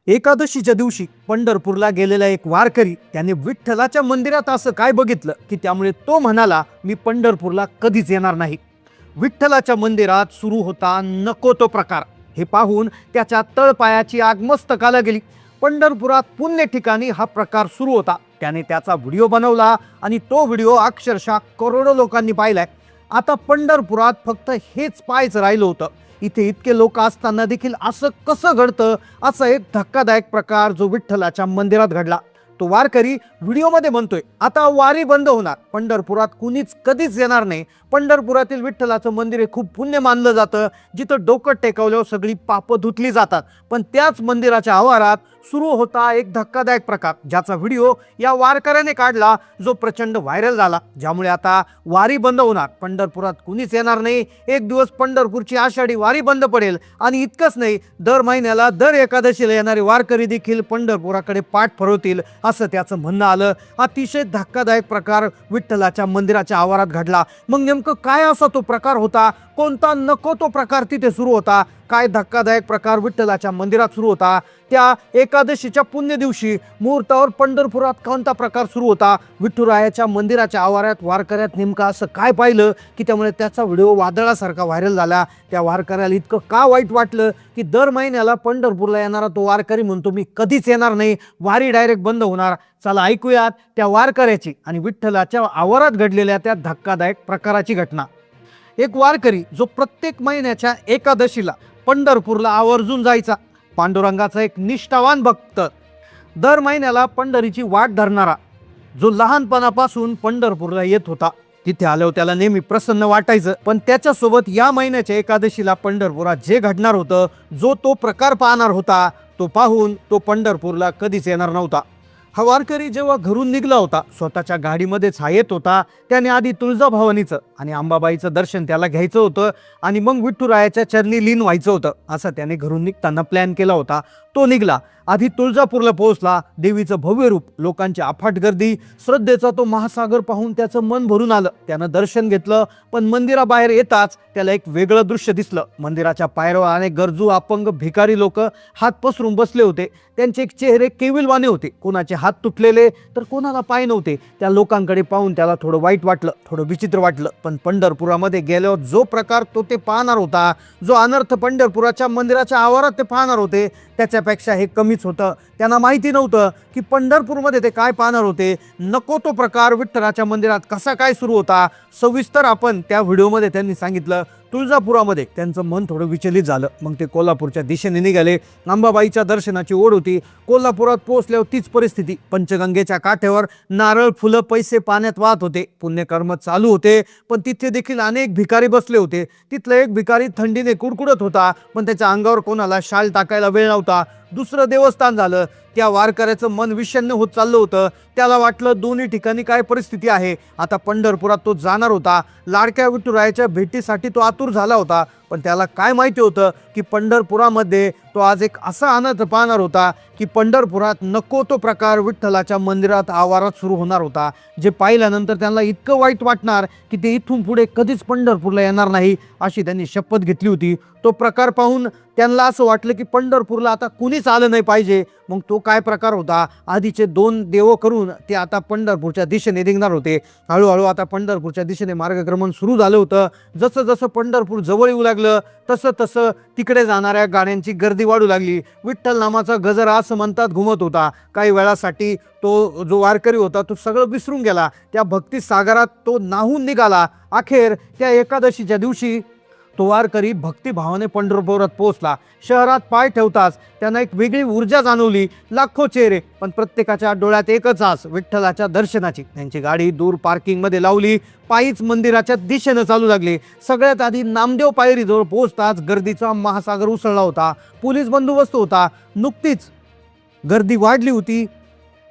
एकादशीच्या दिवशी पंढरपूरला गेलेला एक वारकरी त्याने विठ्ठलाच्या मंदिरात असं काय बघितलं की त्यामुळे तो म्हणाला, मी पंढरपूरला कधीच येणार नाही. विठ्ठलाच्या मंदिरात सुरू होता नको तो प्रकार. हे पाहून त्याच्या तळपायाची आग मस्तकाला गेली. पंढरपुरात पुण्य ठिकाणी हा प्रकार सुरू होता. त्याने त्याचा व्हिडिओ बनवला आणि तो व्हिडिओ अक्षरशः करोडो लोकांनी पाहिलाय. आता पंढरपुरात फक्त हेच पाहायचं राहिलं होतं. इथे इतके लोक असताना देखील असं कसं घडतं, असा एक धक्कादायक प्रकार जो विठ्ठलाच्या मंदिरात घडला. तो वारकरी व्हिडिओमध्ये म्हणतोय, आता वारी बंद होणार, पंढरपुरात कुणीच कधीच येणार नाही. पंढरपुरातील विठ्ठलाचं मंदिर हे खूप पुण्य मानलं जातं, जिथं डोकं टेकवल्यावर सगळी पापं धुतली जातात. पण त्याच मंदिराच्या आवारात सुरू होता एक धक्कादायक प्रकार, ज्याचा व्हिडिओ या वारकऱ्याने काढला, जो प्रचंड व्हायरल झाला. ज्यामुळे आता वारी बंद होणार, पंढरपुरात कुणीच येणार नाही. एक दिवस पंढरपूरची आषाढी वारी बंद पडेल. आणि इतकंच नाही, दर महिन्याला दर एकादशीला येणारे वारकरी देखील पंढरपुराकडे पाठ फिरवतील, असं त्याचं म्हणणं आलं. अतिशय धक्कादायक प्रकार विठ्ठलाच्या मंदिराच्या आवारात घडला. मग नेमकं काय असा तो प्रकार होता? कोणता नको तो प्रकार तिथे सुरू होता? काय धक्कादायक प्रकार विठ्ठलाच्या मंदिरात सुरू होता? त्या एकादशीच्या पुण्य दिवशी मुहूर्तावर पंढरपुरात कोणता प्रकार सुरू होता? विठुरायाच्या मंदिराच्या आवारात वारकऱ्यात नेमकं असं काय पाहिलं की त्यामुळे त्याचा व्हिडिओ वादळासारखा व्हायरल झाला? त्या वारकऱ्याला इतकं का वाईट वाटलं की दर महिन्याला पंढरपूरला येणारा तो वारकरी म्हणतो, मी कधीच येणार नाही, वारी डायरेक्ट बंद होणार. चला ऐकूयात त्या वारकऱ्याची आणि विठ्ठलाच्या आवारात घडलेल्या त्या धक्कादायक प्रकाराची घटना. एक वारकरी जो प्रत्येक महिन्याच्या एकादशीला पंढरपूरला आवर्जून जायचा, पांडुरंगाचा एक निष्ठावान भक्त, दर महिन्याला पंढरीची वाट धरणारा, जो लहानपणापासून पंढरपूरला येत होता. तिथे आल्यावर त्याला नेहमी प्रसन्न वाटायचं. पण त्याच्यासोबत या महिन्याच्या एकादशीला पंढरपुरात जे घडणार होतं, जो तो प्रकार पाहणार होता, तो पाहून तो पंढरपूरला कधीच येणार नव्हता. हा वारकरी जेव्हा घरून निघला होता, स्वतःच्या गाडीमध्येच हा येत होता. त्याने आधी तुळजाभवानीचं आणि अंबाबाईचं दर्शन त्याला घ्यायचं होतं आणि मग विठुरायाच्या चरणी लीन व्हायचं होतं, असं त्याने घरून निघताना प्लॅन केला होता. तो निघला. आधी तुळजापूरला पोहोचला. देवीचं भव्य रूप, लोकांची अफाट गर्दी, श्रद्धेचा तो महासागर पाहून त्याचं मन भरून आलं. त्यानं दर्शन घेतलं. पण मंदिराबाहेर येताच त्याला एक वेगळं दृश्य दिसलं. मंदिराच्या पायऱ्यावर अनेक गरजू, अपंग, भिकारी लोक हात पसरून बसले होते. त्यांचे चेहरे केविलवाने होते. कोणाचे हात तुटलेले तर कोणाला पाय नव्हते. त्या लोकांकडे पाहून त्याला थोडं वाईट वाटलं, थोडं विचित्र वाटलं. पण पंढरपुरामध्ये गेल्यावर जो प्रकार तो ते पाहणार होता, जो अनर्थ पंढरपुराच्या मंदिराच्या आवारात ते पाहणार होते, त्याच्यापेक्षा हे कमीच होतं. त्यांना माहिती नव्हतं की पंढरपूरमध्ये ते काय पाहणार होते. नको तो प्रकार विठ्ठलाच्या मंदिरात कसा काय सुरू होता, सविस्तर आपण त्या व्हिडिओमध्ये त्यांनी सांगितलं. तुळजापुरामध्ये त्यांचं मन थोडं विचलित झालं. मग ते कोल्हापूरच्या दिशेने निघाले. अंबाबाईच्या दर्शनाची ओढ होती. कोल्हापुरात पोहोचल्यावर तीच परिस्थिती. पंचगंगेच्या काठ्यावर नारळ, फुलं, पैसे पाण्यात वाहत होते. पुण्यकर्म चालू होते. पण तिथे देखील अनेक भिकारी बसले होते. तिथला एक भिकारी थंडीने कुडकुडत होता, पण त्याच्या अंगावर कोणाला शाल टाकायला वेळ नव्हता. दुसरं देवस्थान झालं. त्या वारकऱ्याचं मन विषण्ण होत चाललं होतं. त्याला वाटलं दोन्ही ठिकाणी काय परिस्थिती आहे. आता पंढरपुरात तो जाणार होता. लाडक्या विठुरायाच्या भेटीसाठी तो आतुर झाला होता. पण त्याला काय माहिती होतं की पंढरपुरामध्ये तो आज एक असा अनर्थ पाहणार होता की पंढरपुरात नको तो प्रकार विठ्ठलाच्या मंदिरात आवारात सुरू होणार होता, जे पाहिल्यानंतर त्यांना इतकं वाईट वाटणार की ते इथून पुढे कधीच पंढरपूरला येणार नाही, अशी त्यांनी शपथ घेतली होती. तो प्रकार पाहून त्यांना असं वाटलं की पंढरपूरला आता कुणीच आलं नाही पाहिजे. मग तो काय प्रकार होता? आधीचे 2 देव करून ते आता पंढरपूरच्या दिशेने निघणार होते. हळूहळू आता पंढरपूरच्या दिशेने मार्गक्रमण सुरू झालं होतं. जसं जसं पंढरपूर जवळ येऊ लागलं, तसं तसं तिकडे जाणाऱ्या गाड्यांची गर्दी वाढू लागली. विठ्ठल नामाचा गजर असं म्हणतात घुमत होता. काही वेळासाठी तो जो वारकरी होता तो सगळं विसरून गेला. त्या भक्ती सागरात तो नाहून निघाला. अखेर त्या एकादशीच्या दिवशी तो वारकरी भक्तिभावाने पंढरपुरात पोहोचला. शहरात पाय ठेवताच त्यांना एक वेगळी ऊर्जा जाणवली. लाखो चेहरे, पण प्रत्येकाच्या डोळ्यात एकच आस, विठ्ठलाच्या दर्शनाची. त्यांची गाडी दूर पार्किंगमध्ये लावली. पायीच मंदिराच्या दिशेनं चालू लागले. सगळ्यात आधी नामदेव पायरीजवळ पोहोचताच गर्दीचा महासागर उसळला होता. पोलीस बंदोबस्त होता. नुकतीच गर्दी वाढली होती.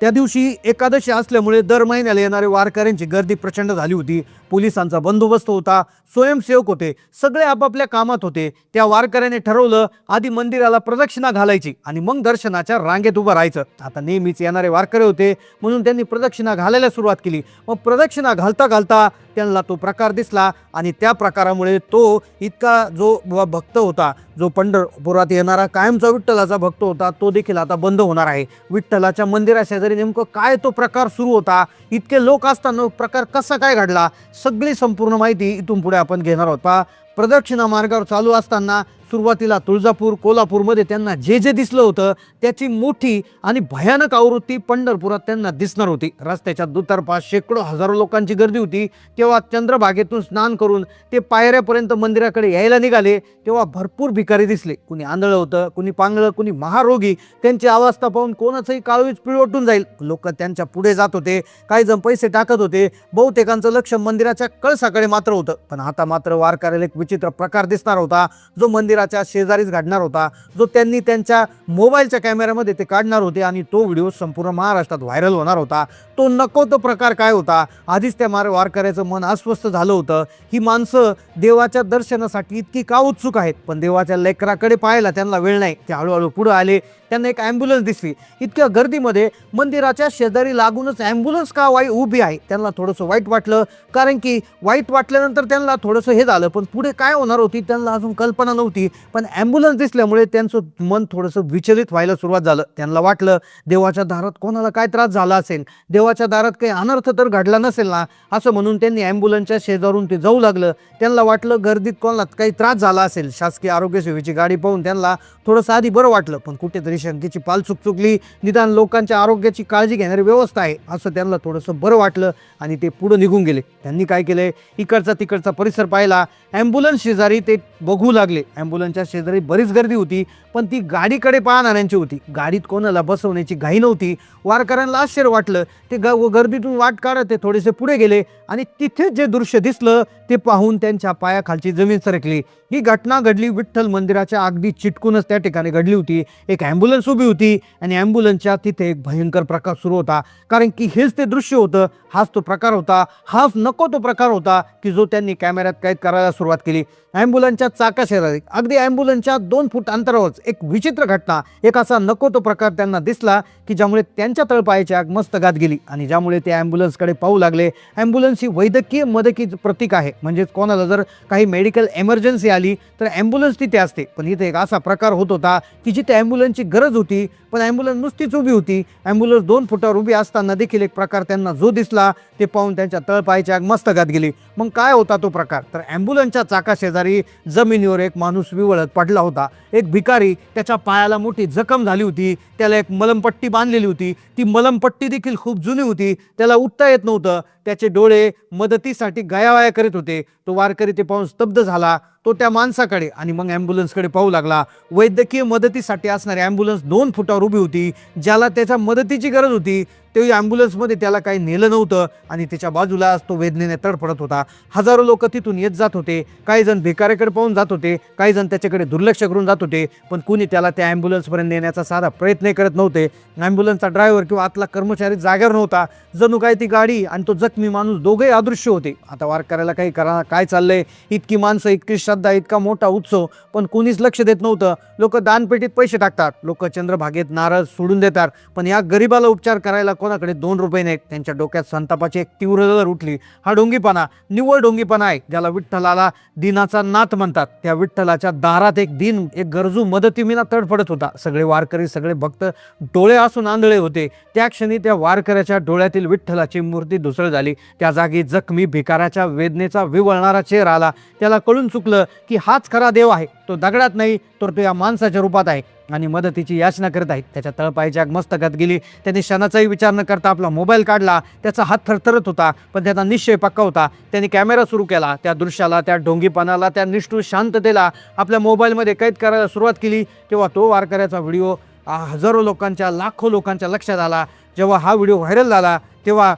त्या दिवशी एकादशी असल्यामुळे दर महिन्याला येणारे वारकऱ्यांची गर्दी प्रचंड झाली होती. पोलिसांचा बंदोबस्त होता, स्वयंसेवक होते, सगळे आपापल्या कामात होते. त्या वारकऱ्याने ठरवलं आधी मंदिराला प्रदक्षिणा घालायची आणि मग दर्शनाच्या रांगेत उभं राहायचं. आता नेहमीच येणारे वारकरी होते म्हणून त्यांनी प्रदक्षिणा घालायला सुरुवात केली. मग प्रदक्षिणा घालता घालता त्यांना तो प्रकार दिसला आणि त्या प्रकारामुळे तो इतका जो भक्त होता, जो पंढरपुरात येणारा कायमचा विठ्ठलाचा भक्त होता, तो देखील आता बंद होणार आहे. विठ्ठलाच्या मंदिराशेजारी नेमकं काय तो प्रकार सुरू होता, इतके लोक असताना प्रकार कसा काय घडला, सगळी संपूर्ण माहिती इथून पुढे आपण घेणार आहोत. पहा, प्रदक्षिणा मार्गावर चालू असताना सुरुवातीला तुळजापूर, कोल्हापूरमध्ये त्यांना जे जे दिसलं होतं त्याची मोठी आणि भयानक आवृत्ती पंढरपुरात त्यांना दिसणार होती. रस्त्याच्या दुतर्फा शेकडो हजारो लोकांची गर्दी होती. तेव्हा चंद्रभागेतून स्नान करून ते पायऱ्यापर्यंत मंदिराकडे यायला निघाले तेव्हा भरपूर भिकारी दिसले. कुणी आंधळं होतं, कुणी पांगळं, कुणी महारोगी. त्यांची अवस्था पाहून कोणाचंही काळवीच पिळवटून जाईल. लोक त्यांच्या पुढे जात होते, काही जण पैसे टाकत होते. बहुतेकांचं लक्ष मंदिराच्या कळसाकडे मात्र होतं. पण आता मात्र वारकऱ्याला एक विचित्र प्रकार दिसणार होता, जो मंदिराच्या शेजारीच घडणार होता, जो त्यांनी त्यांच्या मोबाईलच्या कॅमेऱ्यामध्ये ते काढणार होते आणि तो व्हिडिओ संपूर्ण महाराष्ट्रात व्हायरल होणार होता. तो नको तो प्रकार काय होता? आधीच त्या वारकऱ्याचं मन अस्वस्थ झालं होतं. ही माणसं देवाच्या दर्शनासाठी इतकी का उत्सुक आहेत, पण देवाच्या लेकराकडे पाहायला त्यांना वेळ नाही. ते हळूहळू पुढे आले. त्यांना एक ॲम्ब्युलन्स दिसली. इतक्या गर्दीमध्ये मंदिराच्या शेजारी लागूनच ॲम्ब्युलन्स का उभी आहे? त्यांना थोडंसं वाईट वाटलं, कारण की वाईट वाटल्यानंतर त्यांना थोडंसं हे झालं, पण पुढे काय होणार होती त्यांना अजून कल्पना नव्हती. पण ॲम्ब्युलन्स दिसल्यामुळे त्यांचं मन थोडंसं विचलित व्हायला सुरुवात झालं. त्यांना वाटलं देवाच्या दारात कोणाला काय त्रास झाला असेल, देवाच्या दारात काही अनर्थ तर घडला नसेल ना, असं म्हणून त्यांनी ॲम्ब्युलन्सच्या शेजारून ते जाऊ लागलं. त्यांना वाटलं गर्दीत कोणाला काही त्रास झाला असेल. शासकीय आरोग्य सेवेची गाडी पाहून त्यांना थोडंसं आधी बरं वाटलं, पण कुठेतरी शंकेची पाल चुकली. निदान लोकांच्या आरोग्याची काळजी घेणारी व्यवस्था आहे असं त्यांना थोडंसं बरं वाटलं आणि ते पुढे निघून गेले. त्यांनी काय केलंय, इकडचा तिकडचा परिसर पाहिला. ॲम्ब्युलन्स शेजारी ते बघू लागले. ॲम्ब्युलन्सच्या शेजारी बरीच गर्दी होती, पण ती गाडीकडे पाहणाऱ्यांची होती. गाडीत कोणाला बसवण्याची घाई नव्हती. वारकऱ्यांना आश्चर्य वाटलं. ते गर्दीतून वाट काढत ते थोडेसे पुढे गेले आणि तिथे जे दृश्य दिसलं ते पाहून त्यांच्या पायाखालची जमीन सरकली. ही घटना घडली विठ्ठल मंदिराच्या अगदी चिटकूनच त्या ठिकाणी घडली होती. एक ॲम्ब्युलन्स उभी होती आणि ॲम्ब्युलन्सच्या तिथे एक भयंकर प्रकार सुरू होता, कारण की हेच ते दृश्य होतं, हाच तो प्रकार होता, हाच नको तो प्रकार होता की जो त्यांनी कॅमेऱ्यात कैद करायला सुरुवात केली. ॲम्ब्युलन्सच्या चाकाशेजारी अगदी ॲम्ब्युलन्सच्या 2 फूट अंतरावर एक विचित्र घटना, एक असा नको तो प्रकार त्यांना दिसला की ज्यामुळे त्यांच्या तळपायाची आग मस्तकात गेली आणि ज्यामुळे ते ॲम्ब्युलन्सकडे पाहू लागले. ॲम्ब्युलन्स ही वैद्यकीय मदतीचं प्रतीक आहे, म्हणजेच कोणाला जर काही मेडिकल इमर्जन्सी आली तर ॲम्ब्युलन्स तिथे असते. पण इथे एक असा प्रकार होत होता की जिथे ॲम्ब्युलन्सची गरज होती पण ॲम्ब्युलन्स नुसतीच उभी होती. ॲम्ब्युलन्स 2 फुटावर उभी असताना देखील एक प्रकार त्यांना जो दिसला ते पाहून त्यांच्या तळपायाची आग मस्तकात गेली. मग काय होता तो प्रकार? तर ॲम्ब्युलन्सच्या चाकाशेजारी जमिनीवर एक माणूस विवळत पडला होता. एक भिकारी, त्याच्या पायाला मोठी जखम झाली होती. त्याला एक मलमपट्टी बांधलेली होती. ती मलमपट्टी देखील खूप जुनी होती. त्याला उठता येत नव्हतं. त्याचे डोळे मदतीसाठी गयावया करीत होते. तो वारकरी ते पाहून स्तब्ध झाला. तो त्या माणसाकडे आणि मग ॲम्ब्युलन्सकडे पाहू लागला. वैद्यकीय मदतीसाठी असणारी ॲम्ब्युलन्स 2 फुटावर उभी होती. ज्याला त्याच्या मदतीची गरज होती ते ॲम्ब्युलन्समध्ये त्याला काही नेलं नव्हतं आणि त्याच्या बाजूला तो वेदनेने तडफडत होता. हजारो लोक तिथून येत जात होते. काही जण भिकाऱ्याकडे पाहून जात होते, काही जण त्याच्याकडे दुर्लक्ष करून जात होते, पण कुणी त्याला त्या ॲम्ब्युलन्सपर्यंत नेण्याचा साधा प्रयत्न करत नव्हते. ॲम्ब्युलन्सचा ड्रायव्हर किंवा आतला कर्मचारी जागेवर नव्हता. जणू काय ती गाडी आणि तो जखमी माणूस दोघेही अदृश्य होते. आता वारकऱ्याला काही काय चाललंय, इतकी माणसं, इतकी श्रद्धा, इतका मोठा उत्सव, पण कुणीच लक्ष देत नव्हतं. लोक दानपेटीत पैसे टाकतात, लोक चंद्रभागेत नारळ सोडून देतात, पण या गरीबाला उपचार करायला कोणाकडे 2 रुपये नाहीत. त्यांच्या डोक्यात संतापाची एक तीव्र लहर उठली. हा ढोंगीपणा, निव्वळ ढोंगीपणा आहे, ज्याला विठ्ठलाला दिनाचा नाथ म्हणतात. त्या विठ्ठलाच्या दारात एक दिन, एक गरजू मदतीविना तडफडत होता. सगळे वारकरी, सगळे भक्त डोळे असून आंधळे होते. त्या क्षणी त्या वारकऱ्याच्या डोळ्यातील विठ्ठलाची मूर्ती धुसळ झाली. त्या जागी जखमी भिकाऱ्याच्या वेदनेचा विवळणारा चेहरा आला. त्याला कळून चुकलं की हाच खरा देव आहे. तो दगडात नाही तर तो या माणसाच्या रूपात आहे आणि मदतीची याचना करत आहेत. त्याच्या तळपायाची आग मस्तकात गेली. त्याने क्षणाचाही विचार न करता आपला मोबाईल काढला. त्याचा हात थरथरत होता, पण त्याचा निश्चय पक्का होता. त्याने कॅमेरा सुरू केला. त्या दृश्याला, त्या ढोंगीपणाला, त्या निष्ठुर शांततेला आपल्या मोबाईलमध्ये कैद करायला सुरुवात केली. तेव्हा तो वारकऱ्याचा व्हिडिओ हजारो लोकांच्या, लाखो लोकांच्या लक्षात आला. जेव्हा हा व्हिडिओ व्हायरल झाला तेव्हा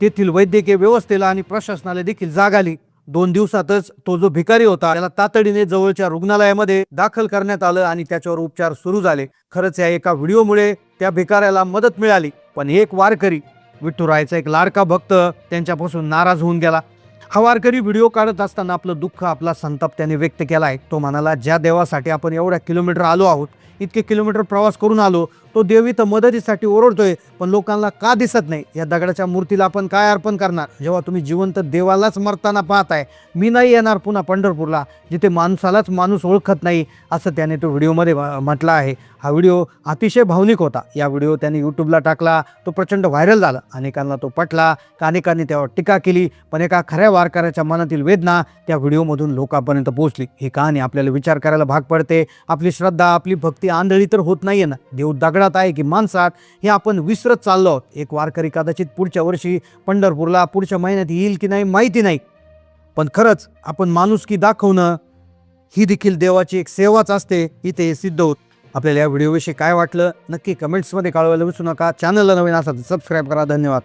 तेथील वैद्यकीय व्यवस्थेला आणि प्रशासनाला देखील जाग आली. 2 दिवसातच तो जो भिकारी होता त्याला तातडीने जवळच्या रुग्णालयामध्ये दाखल करण्यात आलं आणि त्याच्यावर उपचार सुरू झाले. खरंच या एका व्हिडिओमुळे त्या भिकाऱ्याला मदत मिळाली, पण एक वारकरी, विठुरायाचा एक लाडका भक्त, त्यांच्यापासून नाराज होऊन गेला. हा वारकरी व्हिडिओ काढत असताना आपलं दुःख, आपला संताप त्याने व्यक्त केला आहे. तो म्हणाला, ज्या देवासाठी आपण एवढ्या किलोमीटर आलो आहोत, इतके किलोमीटर प्रवास करून आलो, तो देव इथं मदतीसाठी ओरडतोय, पण लोकांना का दिसत नाही? या दगडाच्या मूर्तीला आपण काय अर्पण करणार? जेव्हा तुम्ही जिवंत देवालाच मरताना पाहताय, मी नाही येणार पुन्हा पंढरपूरला, जिथे माणसालाच माणूस ओळखत नाही, असं त्याने तो व्हिडिओमध्ये म्हटलं आहे. हा व्हिडिओ अतिशय भावनिक होता. या व्हिडिओ त्याने यूट्यूबला टाकला, तो प्रचंड व्हायरल झाला. अनेकांना तो पटला, अनेकांनी त्यावर टीका केली, पण एका खऱ्या वारकऱ्याच्या मनातील वेदना त्या व्हिडिओमधून लोकांपर्यंत पोहोचली. ही कहाणी आपल्याला विचार करायला भाग पडते. आपली श्रद्धा, आपली भक्ती आंधळी तर होत नाहीये ना? देव दगडात आहे की माणसात, हे आपण विसरत चाललो आहोत. एक वारकरी कदाचित पुढच्या वर्षी पंढरपूरला पुढच्या महिन्यात येईल की नाही माहिती नाही, पण खरंच आपण माणुसकी दाखवणं ही देखील देवाची एक सेवाच असते, इथे हे सिद्ध होत. आपल्याला या व्हिडिओविषयी काय वाटलं नक्की कमेंट्समध्ये कळवायला विसरू नका. चॅनलला नवीन असाल तर सबस्क्राईब करा. धन्यवाद.